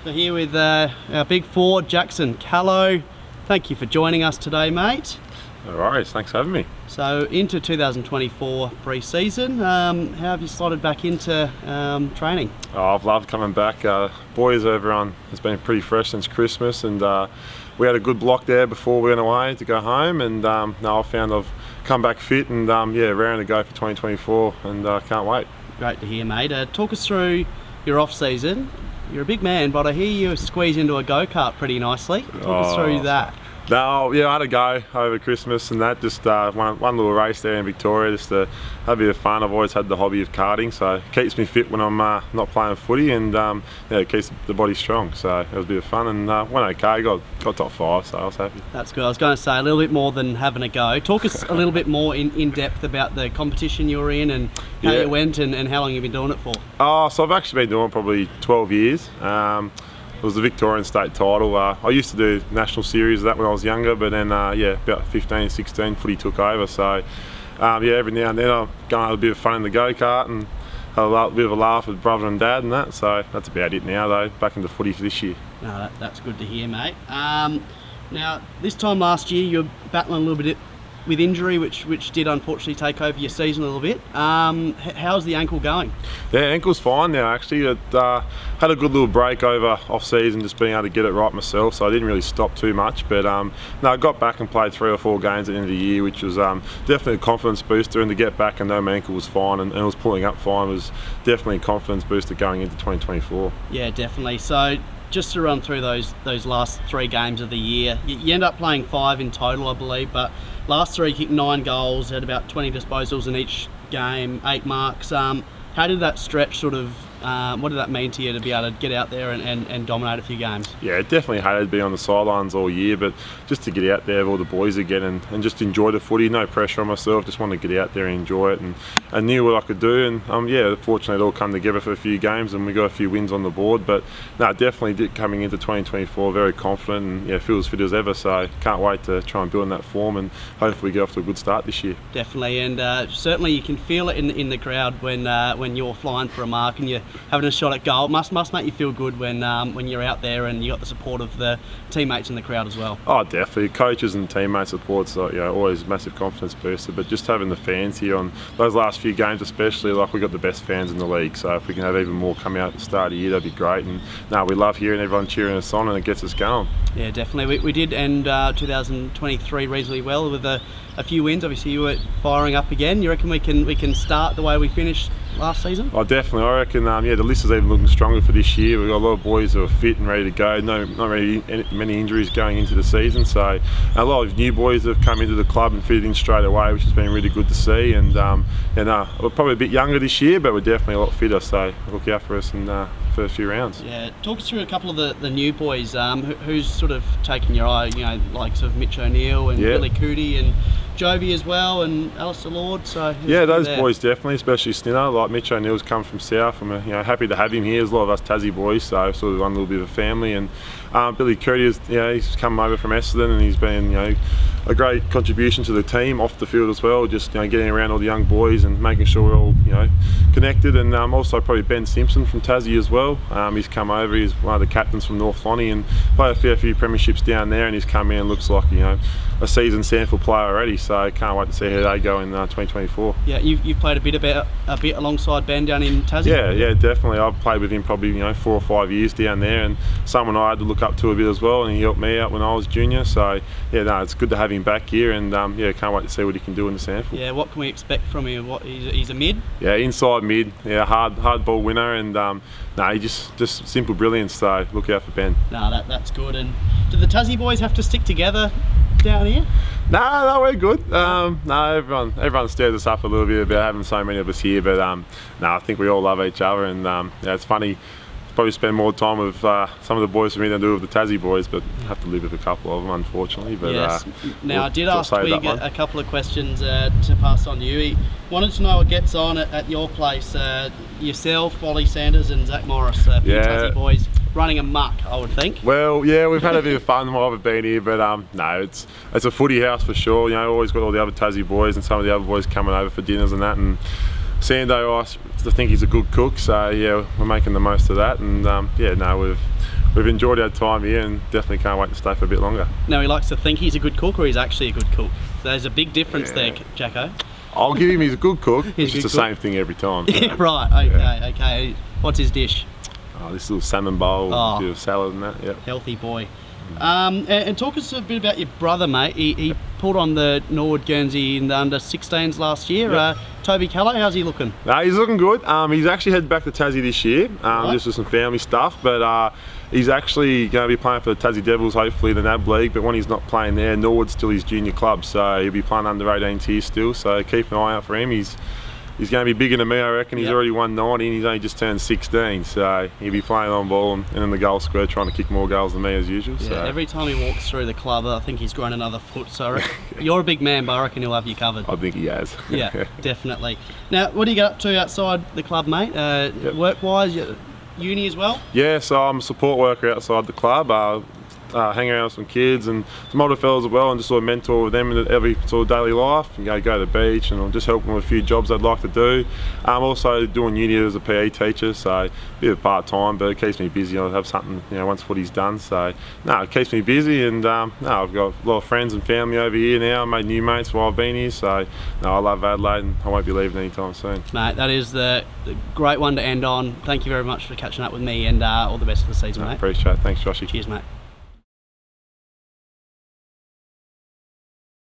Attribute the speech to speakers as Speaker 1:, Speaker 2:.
Speaker 1: So here with our big four, Jackson Callow. Thank you for joining us today, mate.
Speaker 2: No worries, thanks for having me.
Speaker 1: So into 2024 pre-season, how have you slotted back into training?
Speaker 2: Oh, I've loved coming back. Boys, everyone has been pretty fresh since Christmas, and we had a good block there before we went away to go home, and now I found I've come back fit and raring to go for 2024, and can't wait.
Speaker 1: Great to hear, mate. Talk us through your off-season. You're a big man, but I hear you squeeze into a go-kart pretty nicely. Talk us through that.
Speaker 2: No, yeah, I had a go over Christmas and that, just one little race there in Victoria, just to have a bit of fun. I've always had the hobby of karting, so it keeps me fit when I'm not playing footy, and it keeps the body strong, so it was a bit of fun, and went okay, got top 5, so I was happy.
Speaker 1: That's good. I was going to say a little bit more than having a go. Talk us a little bit more in depth about the competition you were in and how you went and how long you've been doing it for.
Speaker 2: So I've actually been doing it probably 12 years. It was the Victorian state title. I used to do national series of that when I was younger, but then about 15, 16, footy took over. So every now and then I'm going to have a bit of fun in the go-kart and have a bit of a laugh with brother and dad and that. So that's about it now though, back into footy for this year.
Speaker 1: No, that's good to hear, mate. Now, this time last year you were battling a little bit with injury, which did unfortunately take over your season a little bit. How's the ankle going?
Speaker 2: Yeah, ankle's fine now actually. It had a good little break over off-season, just being able to get it right myself, so I didn't really stop too much. But I got back and played 3 or 4 games at the end of the year, which was definitely a confidence booster, and to get back and know my ankle was fine and it was pulling up fine was definitely a confidence booster going into 2024. Yeah,
Speaker 1: definitely. So just to run through those last 3 games of the year, you end up playing 5 in total, I believe, but last 3 kicked 9 goals, had about 20 disposals in each game, 8 marks. How did that stretch sort of, what did that mean to you to be able to get out there and dominate a few games?
Speaker 2: Yeah, definitely hated to be on the sidelines all year, but just to get out there with all the boys again and just enjoy the footy, no pressure on myself, just wanted to get out there and enjoy it, and I knew what I could do, and fortunately it all come together for a few games and we got a few wins on the board. But no, definitely did coming into 2024 very confident and feel as fit as ever, so can't wait to try and build in that form and hopefully get off to a good start this year.
Speaker 1: Definitely, and certainly you can feel it in the crowd when you're flying for a mark and you're having a shot at goal. It must make you feel good when you're out there and you got the support of the teammates in the crowd as well.
Speaker 2: Oh, definitely. Coaches and teammates support's always a massive confidence booster, but just having the fans here on those last few games especially, like we got the best fans in the league, so if we can have even more coming out at the start of the year, that'd be great. And we love hearing everyone cheering us on and it gets us going. Yeah,
Speaker 1: definitely. We did end 2023 reasonably well with a few wins. Obviously you were firing up again. You reckon we can start the way we finished last season?
Speaker 2: Oh, definitely. I reckon the list is even looking stronger for this year. We've got a lot of boys who are fit and ready to go. Not really many injuries going into the season, so a lot of new boys have come into the club and fitted in straight away, which has been really good to see. And we're probably a bit younger this year, but we're definitely a lot fitter, so look out for us and for a few rounds.
Speaker 1: Yeah, talk us through a couple of the new boys. Who's sort of taken your eye? Likes of Mitch O'Neill and Billy Cootie and Jovi as well, and Alistair Lord. So
Speaker 2: those boys definitely, especially Stinner. Like Mitch O'Neill's come from South. I'm happy to have him here. There's a lot of us Tassie boys, so sort of one little bit of a family. And Billy Cootie is, he's come over from Essendon and he's been a great contribution to the team off the field as well. Just getting around all the young boys and making sure we're all connected. And also probably Ben Simpson from Tassie as well. He's come over. He's one of the captains from North Lonnie and played a fair few premierships down there. And he's come in and looks like a seasoned SANFL player already. So I can't wait to see how they go in 2024.
Speaker 1: Yeah, you've played a bit alongside Ben down in Tassie.
Speaker 2: Yeah, definitely. I've played with him probably 4 or 5 years down there, and someone I had to look up to a bit as well, and he helped me out when I was junior. So it's good to have him back here, and can't wait to see what he can do in the SANFL.
Speaker 1: Yeah, what can we expect from him? He's a mid?
Speaker 2: Yeah, inside mid. Yeah, hard ball winner, and he just simple brilliance. So look out for Ben.
Speaker 1: No, that's good. And do the Tassie boys have to stick together down here?
Speaker 2: No, we're good. Everyone stirs us up a little bit about having so many of us here, but I think we all love each other, and it's funny. Probably spend more time with some of the boys from here than I do with the Tassie boys, but have to live with a couple of them, unfortunately. But
Speaker 1: yes. Now, I did ask Twig a couple of questions to pass on to you. He wanted to know what gets on at your place. Yourself, Ollie Sanders, and Zach Morris, Tassie boys running amok, I would think.
Speaker 2: Well, yeah, we've had a bit of fun while we've been here, but it's a footy house for sure. Always got all the other Tassie boys and some of the other boys coming over for dinners and that. And Sando, I think he's a good cook, so we're making the most of that. And we've we've enjoyed our time here and definitely can't wait to stay for a bit longer.
Speaker 1: Now, he likes to think he's a good cook, or he's actually a good cook. There's a big difference there, Jacko.
Speaker 2: I'll give him he's a good cook.
Speaker 1: He's
Speaker 2: it's
Speaker 1: a
Speaker 2: just
Speaker 1: good
Speaker 2: the same thing every time.
Speaker 1: Yeah, right, okay. What's his dish?
Speaker 2: Oh, this little salmon bowl, a bit of salad and that,
Speaker 1: Healthy boy. And talk us a bit about your brother, mate. He pulled on the Norwood Guernsey in the under-16s last year. Toby Callow, how's he looking?
Speaker 2: He's looking good. He's actually headed back to Tassie this year, just with some family stuff, but he's actually going to be playing for the Tassie Devils, hopefully the NAB League, but when he's not playing there, Norwood's still his junior club, so he'll be playing under-18s here still, so keep an eye out for him. He's going to be bigger than me, I reckon. He's already won 90 and he's only just turned 16, so he'll be playing on ball and in the goal square trying to kick more goals than me as usual.
Speaker 1: Yeah,
Speaker 2: so.
Speaker 1: Every time he walks through the club, I think he's grown another foot, so I reckon, you're a big man, but I reckon he'll have you covered.
Speaker 2: I think he has.
Speaker 1: Yeah, definitely. Now, what do you get up to outside the club, mate? Work-wise, uni as well?
Speaker 2: Yeah, so I'm a support worker outside the club. Hang around with some kids and some older fellas as well, and just sort of mentor with them in every sort of daily life, and go to the beach, and I'll just help them with a few jobs they'd like to do. I'm also doing uni as a PE teacher, so a bit of part-time, but it keeps me busy. I'll have something, once footy's done, so it keeps me busy, and I've got a lot of friends and family over here now. I made new mates while I've been here, so I love Adelaide and I won't be leaving anytime soon.
Speaker 1: Mate, that is the great one to end on. Thank you very much for catching up with me, and all the best for the season, mate.
Speaker 2: Appreciate it. Thanks, Joshy.
Speaker 1: Cheers, mate.